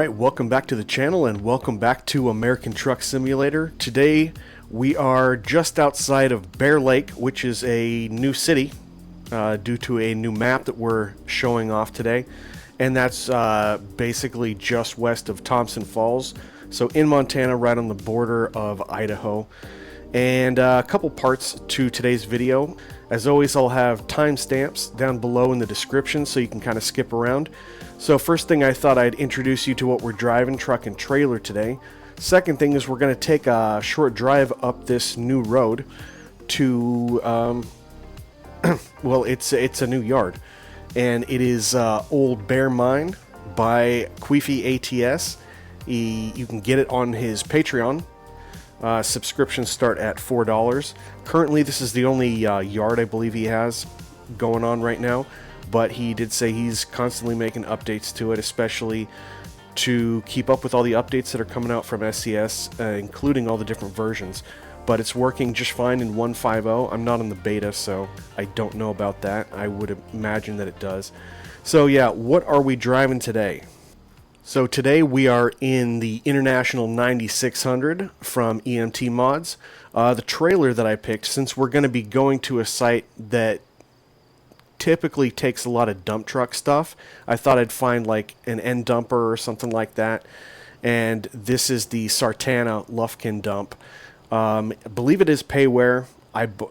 Alright, welcome back to the channel and welcome back to American Truck Simulator. Today we are just outside of Bear Lake, which is a new city due to a new map that we're showing off today. And that's basically just west of Thompson Falls. So in Montana, right on the border of Idaho. And a couple parts to today's video. As always, I'll have timestamps down below in the description so you can kind of skip around. So first thing, I thought I'd introduce you to what we're driving, truck and trailer today. Second thing is we're going to take a short drive up this new road to, well, it's a new yard. And it is Old Bear Mine by QweefyATS. You can get it on his Patreon. Subscriptions start at $4. Currently, this is the only yard I believe he has going on right now. But he did say he's constantly making updates to it, especially to keep up with all the updates that are coming out from SCS, including all the different versions. But it's working just fine in 1.5.0. I'm not on the beta, so I don't know about that. I would imagine that it does. So yeah, what are we driving today? So today we are in the International 9600 from EMT Mods. The trailer that I picked, since we're going to be going to a site that typically takes a lot of dump truck stuff, I thought I'd find like an end dumper or something like that. And this is the Sartana Lufkin Dump. I believe it is payware.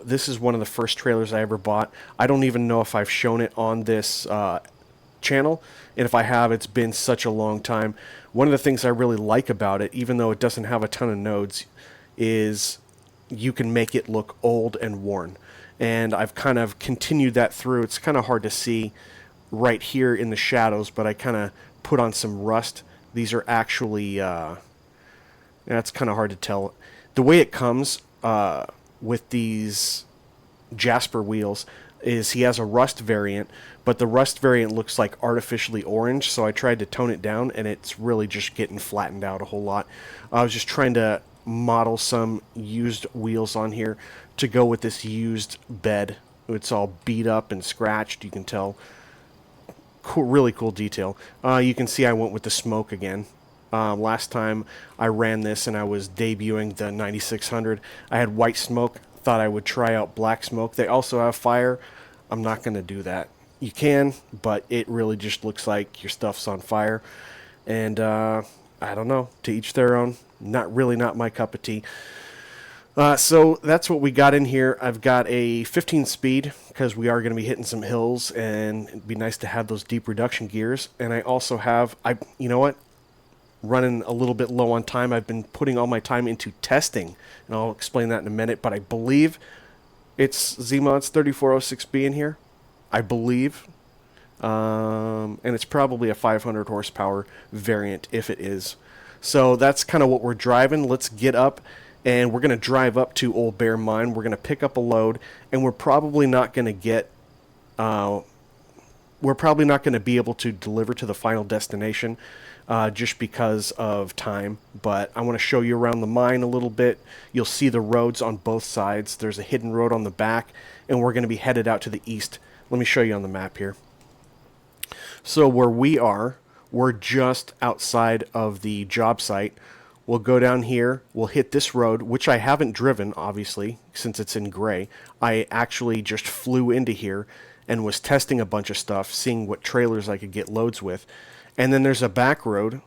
This is one of the first trailers I ever bought. I don't even know if I've shown it on this channel, and if I have, it's been such a long time. One of the things I really like about it, even though it doesn't have a ton of nodes, is you can make it look old and worn. And I've kind of continued that through. It's kind of hard to see right here in the shadows, but I kind of put on some rust. These are actually, it's kind of hard to tell. The way it comes with these Jasper wheels is he has a rust variant, but the rust variant looks like artificially orange, so I tried to tone it down, and it's really just getting flattened out a whole lot. I was just trying to model some used wheels on here to go with this used bed. It's all beat up and scratched, you can tell. Cool, really cool detail. You can see I went with the smoke again. Last time I ran this and I was debuting the 9600, I had white smoke. Thought I would try out black smoke. They also have fire. I'm not going to do that. You can, but it really just looks like your stuff's on fire. And I don't know, to each their own. Not my cup of tea. So that's what we got in here. I've got a 15 speed because we are going to be hitting some hills, and it'd be nice to have those deep reduction gears. And I also have, you know what? Running a little bit low on time. I've been putting all my time into testing, and I'll explain that in a minute, but I believe it's Zeemods 3406B in here. I believe. And it's probably a 500 horsepower variant if it is. So that's kind of what we're driving. Let's get up, and we're going to drive up to Old Bear Mine. We're going to pick up a load, and we're probably not going to get we're probably not going to be able to deliver to the final destination just because of time. But I want to show you around the mine a little bit. You'll see the roads on both sides. There's a hidden road on the back, and we're going to be headed out to the east. Let me show you on the map here. So where we are, we're just outside of the job site. We'll go down here. We'll hit this road, which I haven't driven, obviously, since it's in gray. I actually just flew into here and was testing a bunch of stuff, seeing what trailers I could get loads with. And then there's a back road.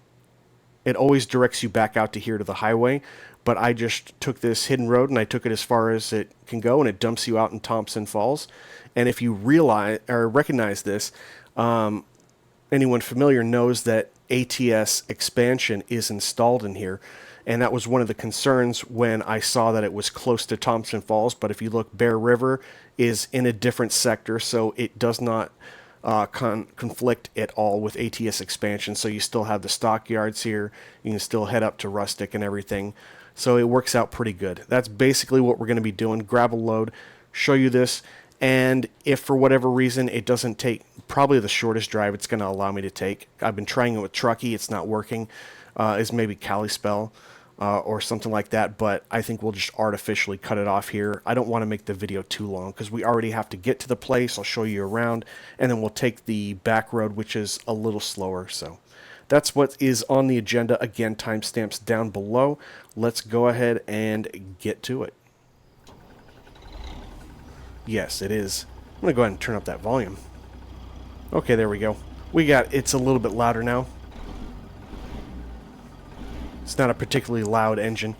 It always directs you back out to here to the highway, but I just took this hidden road and I took it as far as it can go, and it dumps you out in Thompson Falls. And if you realize or recognize this, anyone familiar knows that ATS Expansion is installed in here. And that was one of the concerns when I saw that it was close to Thompson Falls. But if you look, Bear River is in a different sector, so it does not conflict at all with ATS Expansion. So you still have the stockyards here. You can still head up to Rustic and everything. So it works out pretty good. That's basically what we're going to be doing. Grab a load, show you this. And if for whatever reason it doesn't take, probably the shortest drive it's going to allow me to take. I've been trying it with Truckee. It's not working. Is maybe Kalispell or something like that. But I think we'll just artificially cut it off here. I don't want to make the video too long because we already have to get to the place. I'll show you around. And then we'll take the back road, which is a little slower. So that's what is on the agenda. Again, timestamps down below. Let's go ahead and get to it. Yes, it is. I'm going to go ahead and turn up that volume. Okay, there we go. It's a little bit louder now. It's not a particularly loud engine.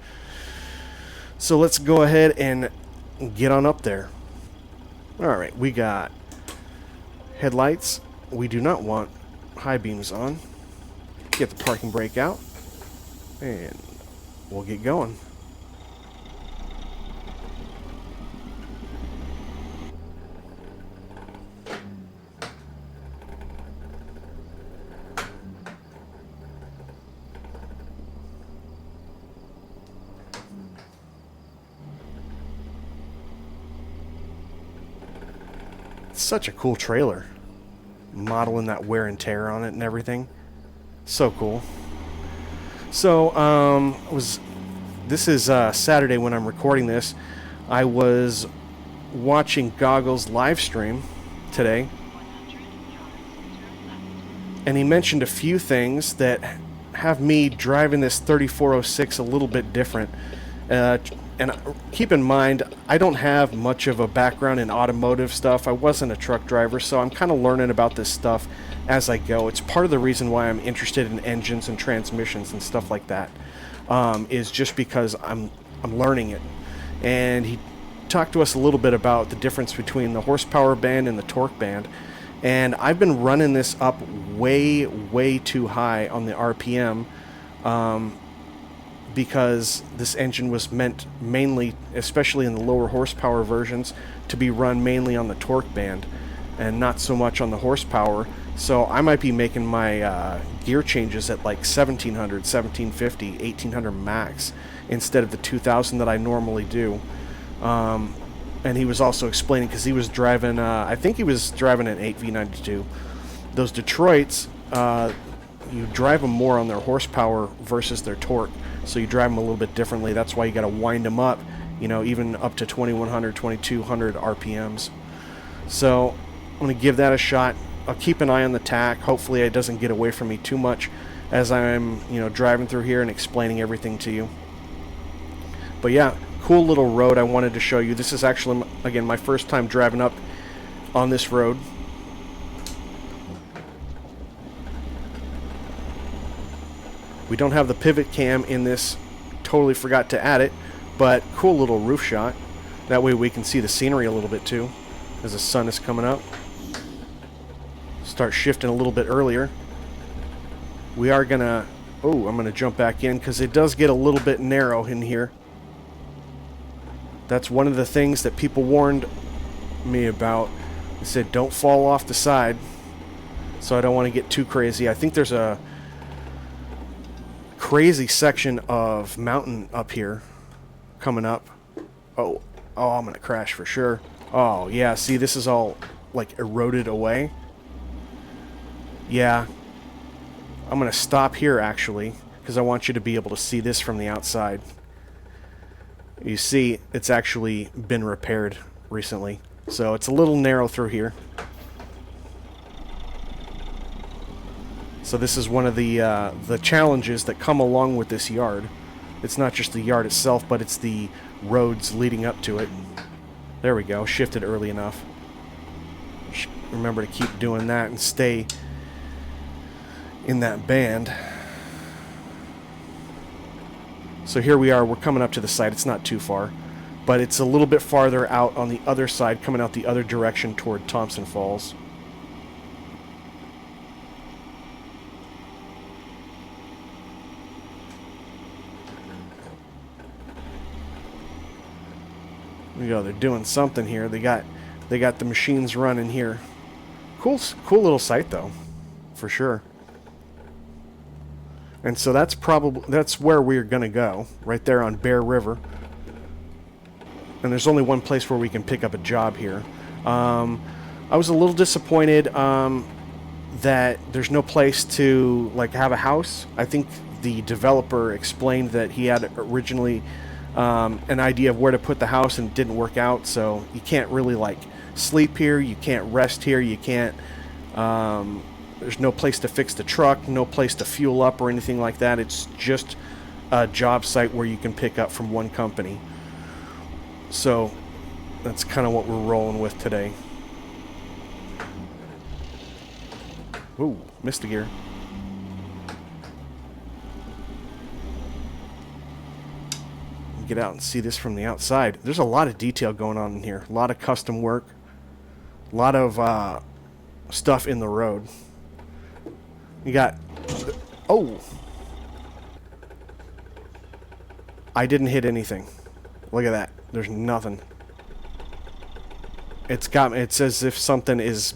So let's go ahead and get on up there. Alright, we got headlights. We do not want high beams on. Get the parking brake out. And we'll get going. Such a cool trailer. Modeling that wear and tear on it and everything. So cool. So, this is Saturday when I'm recording this. I was watching Goggles live stream today. And he mentioned a few things that have me driving this 3406 a little bit different. And keep in mind, I don't have much of a background in automotive stuff. I wasn't a truck driver, so I'm kind of learning about this stuff as I go. It's part of the reason why I'm interested in engines and transmissions and stuff like that, is just because I'm learning it. And he talked to us a little bit about the difference between the horsepower band and the torque band. And I've been running this up way, way too high on the RPM, because this engine was meant mainly, especially in the lower horsepower versions, to be run mainly on the torque band and not so much on the horsepower. So I might be making my gear changes at like 1700, 1750, 1800 max instead of the 2000 that I normally do. And he was also explaining, because he was driving, I think he was driving an 8V92. Those Detroits, you drive them more on their horsepower versus their torque. So you drive them a little bit differently. That's why you got to wind them up, you know, even up to 2100, 2200 RPMs. So I'm going to give that a shot. I'll keep an eye on the tack. Hopefully it doesn't get away from me too much as I'm, you know, driving through here and explaining everything to you. But yeah, cool little road I wanted to show you. This is actually, again, my first time driving up on this road. We don't have the pivot cam in this. Totally forgot to add it, but cool little roof shot. That way we can see the scenery a little bit too as the sun is coming up. Start shifting a little bit earlier. We are gonna, I'm gonna jump back in because it does get a little bit narrow in here. That's one of the things that people warned me about. They said don't fall off the side, so I don't want to get too crazy. I think there's a crazy section of mountain up here coming up. Oh, I'm gonna crash for sure. Oh yeah, see, this is all like eroded away. Yeah, I'm gonna stop here actually because I want you to be able to see this from the outside. You see, it's actually been repaired recently, so it's a little narrow through here. So this is one of the challenges that come along with this yard. It's not just the yard itself, but it's the roads leading up to it. There we go, shifted early enough. Remember to keep doing that and stay in that band. So here we are, we're coming up to the site. It's not too far, but it's a little bit farther out on the other side, coming out the other direction toward Thompson Falls. There you go, they're doing something here. They got the machines running here. Cool little site though, for sure. And so that's where we're gonna go, right there on Bear River. And there's only one place where we can pick up a job here. I was a little disappointed that there's no place to like have a house. I think the developer explained that he had originally an idea of where to put the house and it didn't work out, so you can't really like sleep here, you can't rest here, you can't There's no place to fix the truck, no place to fuel up or anything like that. It's just a job site where you can pick up from one company. So that's kind of what we're rolling with today. Ooh, missed a gear. Get out and see this from the outside. There's a lot of detail going on in here. A lot of custom work. A lot of stuff in the road. You got... Oh! I didn't hit anything. Look at that. There's nothing. It's as if something is...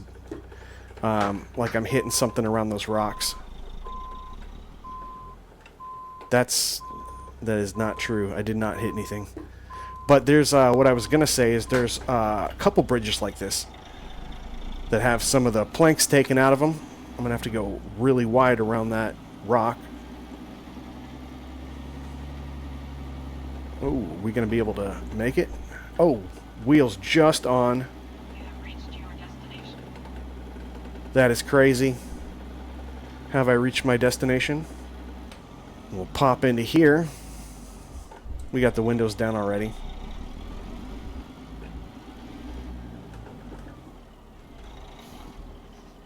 like I'm hitting something around those rocks. That is not true. I did not hit anything. But there's, what I was going to say is there's a couple bridges like this that have some of the planks taken out of them. I'm going to have to go really wide around that rock. Oh, are we going to be able to make it? Oh, wheels just on. That is crazy. Have I reached my destination? We'll pop into here. We got the windows down already.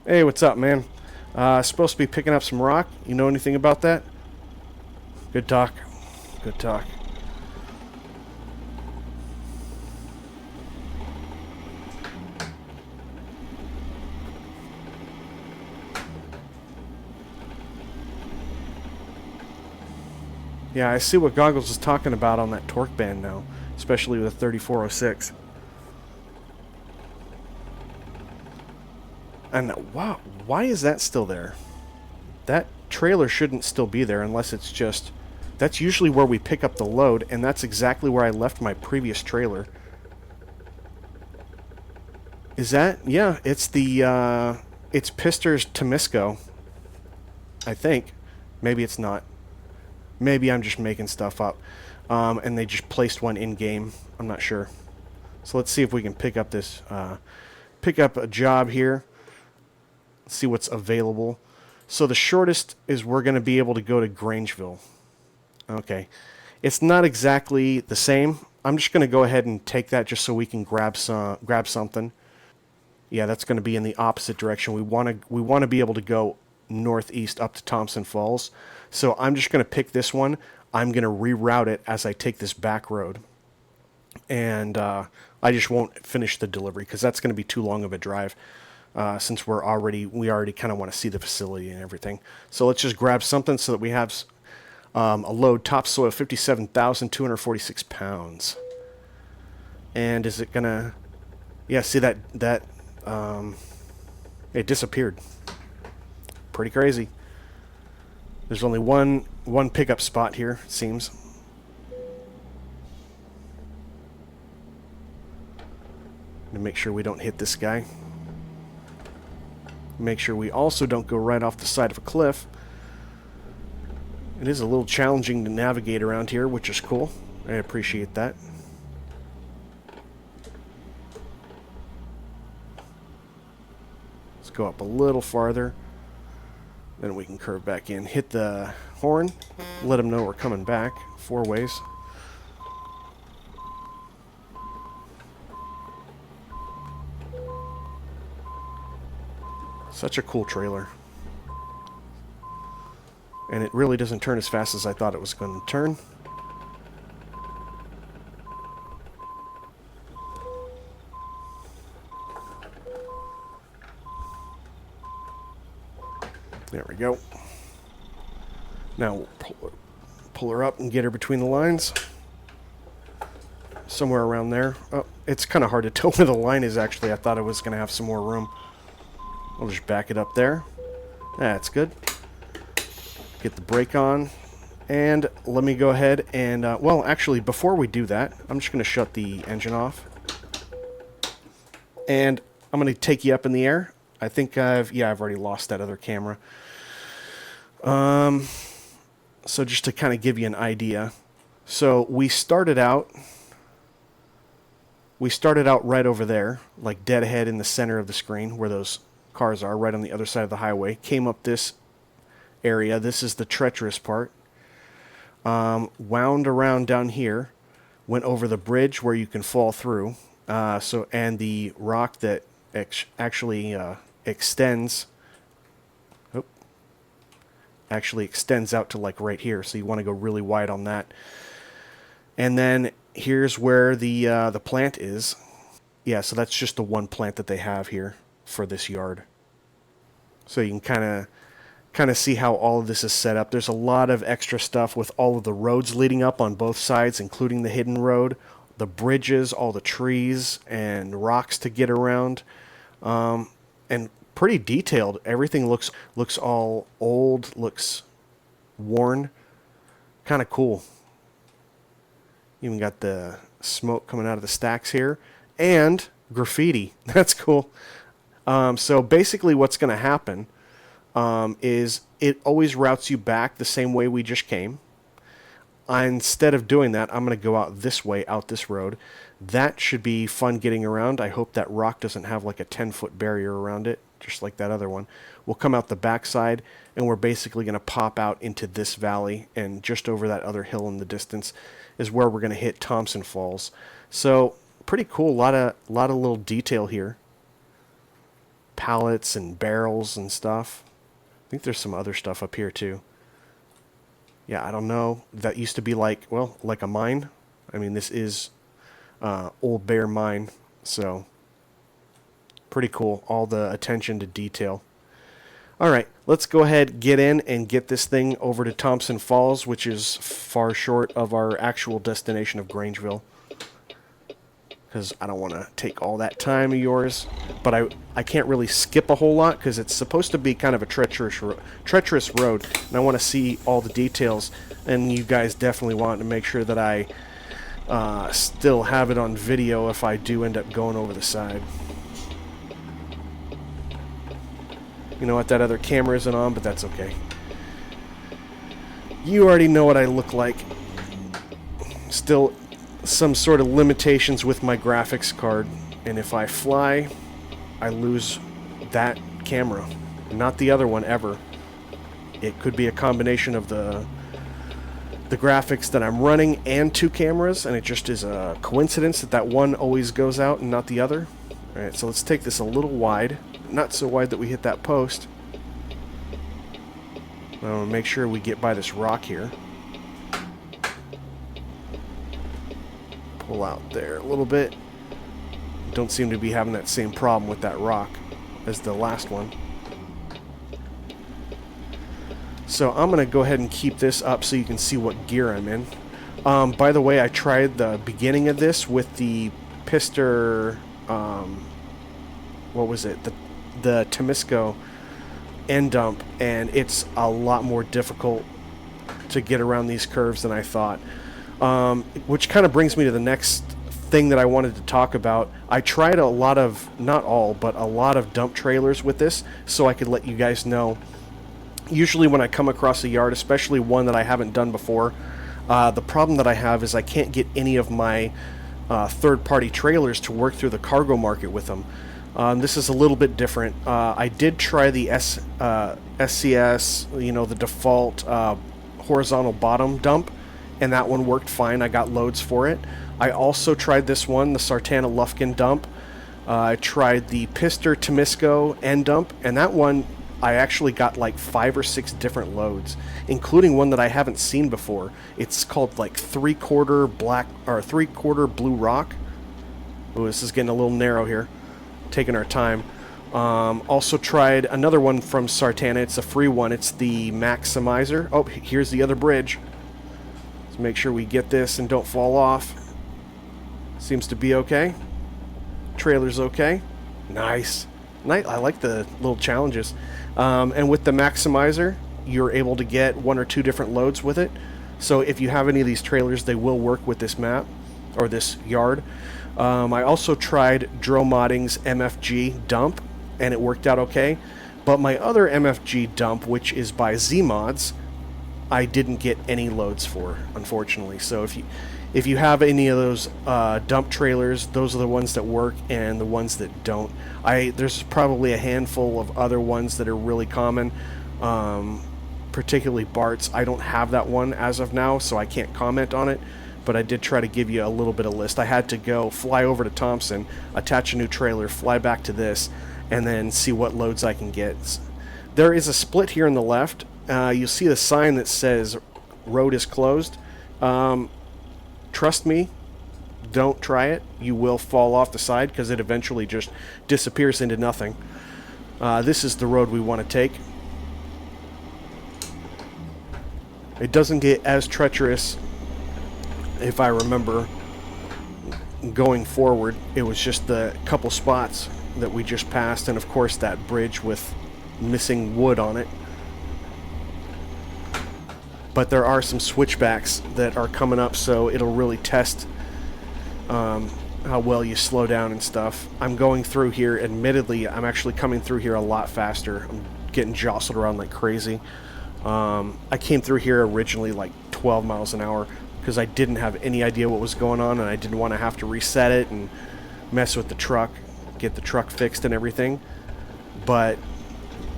Hey, what's up, man? Supposed to be picking up some rock. You know anything about that? Good talk. Good talk. Yeah, I see what Goggles is talking about on that torque band now, especially with a 3406. And wow, why is that still there? That trailer shouldn't still be there unless it's just... That's usually where we pick up the load, and that's exactly where I left my previous trailer. Is that... Yeah, it's the... it's Pister's Temisco. I think. Maybe it's not. Maybe I'm just making stuff up. And they just placed one in-game. I'm not sure. So let's see if we can pick up this... pick up a job here. Let's see what's available. So the shortest is we're going to be able to go to Grangeville. Okay. It's not exactly the same. I'm just going to go ahead and take that just so we can grab something. Yeah, that's going to be in the opposite direction. We want to be able to go northeast up to Thompson Falls. So I'm just going to pick this one. I'm going to reroute it as I take this back road. And I just won't finish the delivery because that's going to be too long of a drive. Since we already kind of want to see the facility and everything. So let's just grab something so that we have a load topsoil 57,246 pounds. And is it gonna? Yeah, see that it disappeared. Pretty crazy. There's only one pickup spot here, it seems. To make sure we don't hit this guy. Make sure we also don't go right off the side of a cliff. It is a little challenging to navigate around here, which is cool. I appreciate that. Let's go up a little farther. Then we can curve back in. Hit the horn. Let them know we're coming back. 4 ways. Such a cool trailer. And it really doesn't turn as fast as I thought it was going to turn. There we go. Now we'll pull her up and get her between the lines. Somewhere around there. Oh, it's kind of hard to tell where the line is actually. I thought I was going to have some more room. I'll just back it up there. That's good. Get the brake on. And let me go ahead and... well, actually, before we do that, I'm just going to shut the engine off. And I'm going to take you up in the air. I think I've already lost that other camera. So just to kind of give you an idea. So we started out right over there, like dead ahead in the center of the screen where those cars are, right on the other side of the highway. Came up this area. This is the treacherous part. Wound around down here. Went over the bridge where you can fall through. And the rock that actually extends. Actually extends out to like right here, so you want to go really wide on that. And then here's where the plant is. Yeah, so that's just the one plant that they have here for this yard. So you can kind of see how all of this is set up. There's a lot of extra stuff with all of the roads leading up on both sides, including the hidden road, the bridges, all the trees and rocks to get around, and pretty detailed. Everything looks all old, looks worn. Kind of cool. Even got the smoke coming out of the stacks here. And graffiti. That's cool. So basically what's going to happen is it always routes you back the same way we just came. Instead of doing that, I'm going to go out this way, out this road. That should be fun getting around. I hope that rock doesn't have like a 10-foot barrier around it, just like that other one. We'll come out the backside, and we're basically going to pop out into this valley, and just over that other hill in the distance is where we're going to hit Thompson Falls. So pretty cool. A lot of little detail here. Pallets and barrels and stuff. I think there's some other stuff up here too. Yeah, I don't know. That used to be like a mine. I mean, this is Old Bear Mine, so pretty cool. All the attention to detail. All right, let's go ahead, get in, and get this thing over to Thompson Falls, which is far short of our actual destination of Grangeville, because I don't want to take all that time of yours. But I can't really skip a whole lot because it's supposed to be kind of a treacherous road, and I want to see all the details. And you guys definitely want to make sure that I still have it on video if I do end up going over the side. You know what, that other camera isn't on, but that's okay. You already know what I look like. Still some sort of limitations with my graphics card, and if I fly, I lose that camera, not the other one ever. It could be a combination of the graphics that I'm running and two cameras, and it just is a coincidence that one always goes out and not the other. Alright, so let's take this a little wide. Not so wide that we hit that post. I want to make sure we get by this rock here. Pull out there a little bit. Don't seem to be having that same problem with that rock as the last one. So I'm going to go ahead and keep this up so you can see what gear I'm in. By the way, I tried the beginning of this with the Pister, what was it? The Temisco end dump, and it's a lot more difficult to get around these curves than I thought. Which kind of brings me to the next thing that I wanted to talk about. I tried a lot of, not all, but a lot of dump trailers with this so I could let you guys know. Usually when I come across a yard, especially one that I haven't done before, the problem that I have is I can't get any of my third-party trailers to work through the cargo market with them. This is a little bit different. I did try the SCS, the default horizontal bottom dump, and that one worked fine. I got loads for it. I also tried this one, the Sartana Lufkin Dump. I tried the Pister Temisco end dump, and that one I actually got like 5 or 6 different loads, including one that I haven't seen before. It's called like 3/4 black or 3/4 blue rock. Oh, this is getting a little narrow here. Taking our time. Also tried another one from Sartana. It's a free one. It's the Maximizer. Oh, here's the other bridge. Let's make sure we get this and don't fall off. Seems to be okay. Trailer's okay. Nice. I like the little challenges. And with the Maximizer, you're able to get 1 or 2 different loads with it. So if you have any of these trailers, they will work with this map or this yard. I also tried Zeemods' MFG dump, and it worked out okay. But my other MFG dump, which is by Zeemods, I didn't get any loads for, unfortunately. So If you have any of those dump trailers, those are the ones that work, and the ones that don't. There's probably a handful of other ones that are really common, particularly Bart's. I don't have that one as of now, so I can't comment on it, but I did try to give you a little bit of list. I had to go fly over to Thompson, attach a new trailer, fly back to this, and then see what loads I can get. There is a split here on the left. You'll see the sign that says road is closed. Trust me, don't try it. You will fall off the side because it eventually just disappears into nothing. This is the road we want to take. It doesn't get as treacherous, if I remember, going forward. It was just the couple spots that we just passed, and of course that bridge with missing wood on it. But there are some switchbacks that are coming up, so it'll really test how well you slow down and stuff. I'm going through here, admittedly, I'm actually coming through here a lot faster. I'm getting jostled around like crazy. I came through here originally like 12 miles an hour because I didn't have any idea what was going on, and I didn't want to have to reset it and mess with the truck, get the truck fixed and everything. But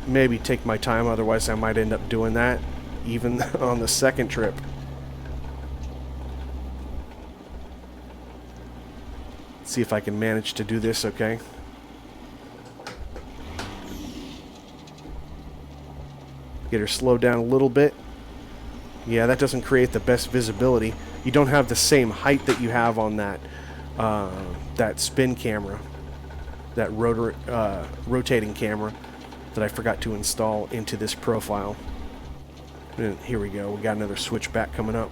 maybe take my time, otherwise I might end up doing that even on the second trip. See if I can manage to do this okay. Get her slowed down a little bit. Yeah, that doesn't create the best visibility. You don't have the same height that you have on that that spin camera, that rotating camera that I forgot to install into this profile. And here we go. We got another switchback coming up.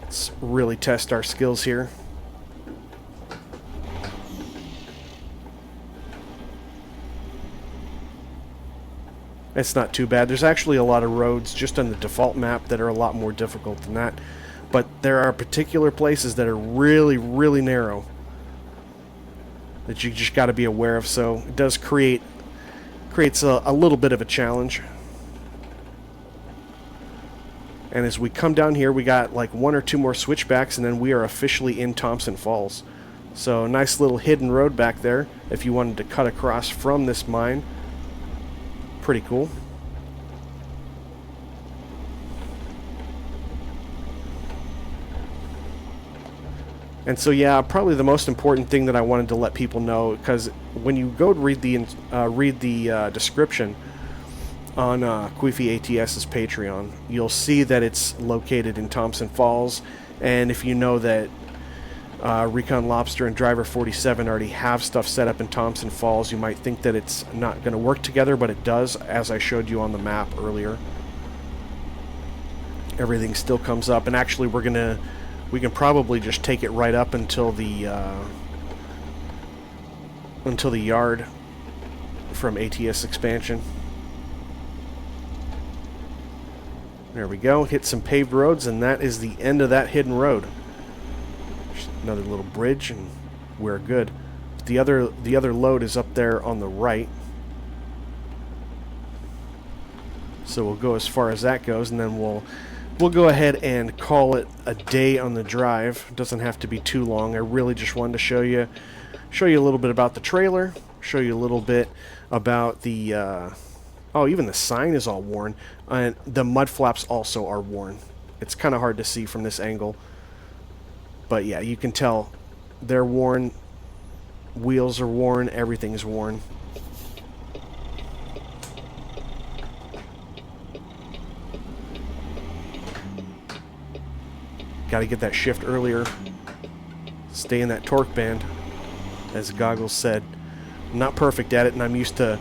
Let's really test our skills here. It's not too bad. There's actually a lot of roads just on the default map that are a lot more difficult than that. But there are particular places that are really, really narrow that you just got to be aware of. So it does creates a little bit of a challenge. And as we come down here, we got like one or two more switchbacks, and then we are officially in Thompson Falls. So nice little hidden road back there if you wanted to cut across from this mine. Pretty cool. And so yeah, probably the most important thing that I wanted to let people know, because when you go to read the description on QweefyATS's Patreon, you'll see that it's located in Thompson Falls. And if you know that Recon Lobster and Driver 47 already have stuff set up in Thompson Falls, you might think that it's not going to work together, but it does, as I showed you on the map earlier. Everything still comes up, and actually we can probably just take it right up until the yard from ATS Expansion. There we go. Hit some paved roads, and that is the end of that hidden road. Just another little bridge, and we're good. The other load is up there on the right. So we'll go as far as that goes, and then we'll go ahead and call it a day on the drive. It doesn't have to be too long. I really just wanted to show you a little bit about the trailer, show you a little bit about the oh, even the sign is all worn, and the mud flaps also are worn. It's kind of hard to see from this angle, but yeah, you can tell they're worn. Wheels are worn, everything's worn. Got to get that shift earlier. Stay in that torque band, as Goggles said. I'm not perfect at it, and I'm used to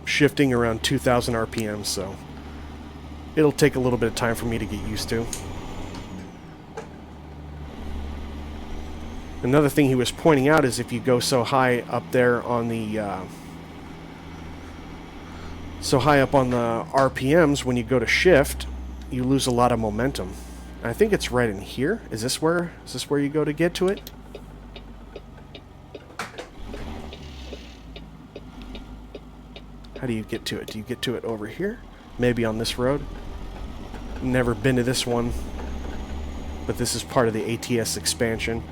shifting around 2,000 RPM, so it'll take a little bit of time for me to get used to. Another thing he was pointing out is if you go so high up there on the RPMs, when you go to shift, you lose a lot of momentum. I think it's right in here. Is this where you go to get to it? How do you get to it? Do you get to it over here? Maybe on this road? Never been to this one. but this is part of the ATS expansion.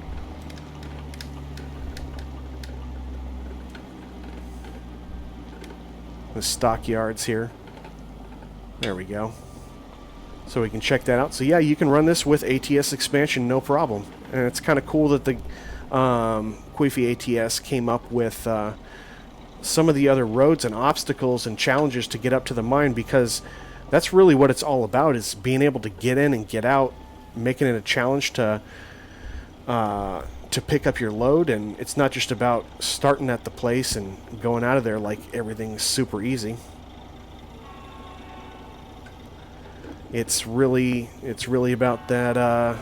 The stockyards here. There we go. So we can check that out. So yeah, you can run this with ATS expansion, no problem. And it's kind of cool that the QweefyATS came up with some of the other roads and obstacles and challenges to get up to the mine, because that's really what it's all about, is being able to get in and get out, making it a challenge to pick up your load. And it's not just about starting at the place and going out of there like everything's super easy. It's really about that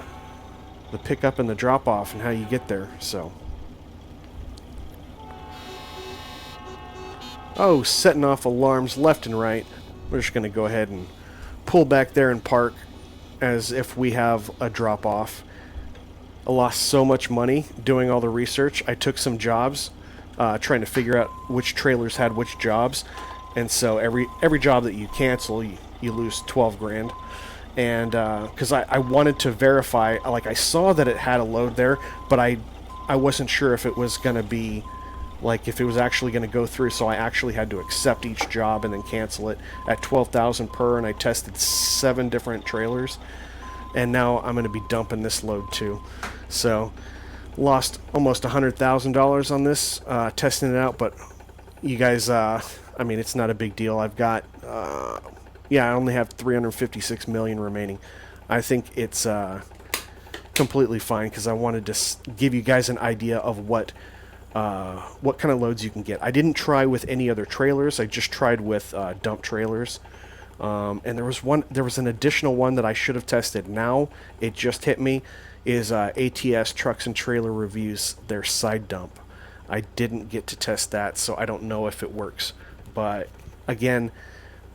the pickup and the drop off and how you get there. So, oh, setting off alarms left and right. We're just going to go ahead and pull back there and park as if we have a drop off. I lost so much money doing all the research. I took some jobs trying to figure out which trailers had which jobs, and so every job that you cancel, you lose 12 grand. And because I wanted to verify, like, I saw that it had a load there, but I wasn't sure if it was going to be, like, if it was actually going to go through, so I actually had to accept each job and then cancel it at 12,000 per, and I tested 7 different trailers, and now I'm going to be dumping this load too. So lost almost $100,000 on this testing it out, but you guys, I mean, it's not a big deal. I've got yeah, I only have 356 million remaining. I think it's completely fine, because I wanted to give you guys an idea of what kind of loads you can get. I didn't try with any other trailers. I just tried with dump trailers. And there was an additional one that I should have tested. Now it just hit me, is ATS Trucks and Trailer Reviews, their side dump. I didn't get to test that, so I don't know if it works. But again,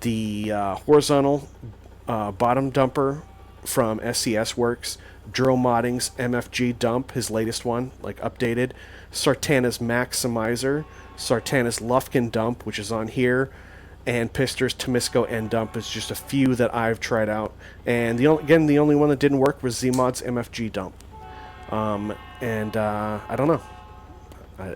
the horizontal bottom dumper from SCS works. Drill Modding's MFG dump, his latest one, like updated. Sartana's Maximizer, Sartana's Lufkin dump, which is on here, and Pister's Temisco End dump is just a few that I've tried out. And the only one that didn't work was Zeemods MFG dump. I don't know.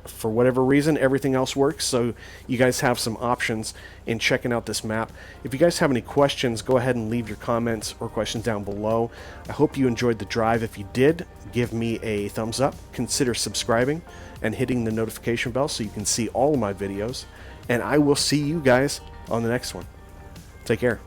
For whatever reason, everything else works, so you guys have some options in checking out this map. If you guys have any questions, go ahead and leave your comments or questions down below. I hope you enjoyed the drive. If you did, give me a thumbs up, consider subscribing, and hitting the notification bell so you can see all of my videos. And I will see you guys on the next one. Take care.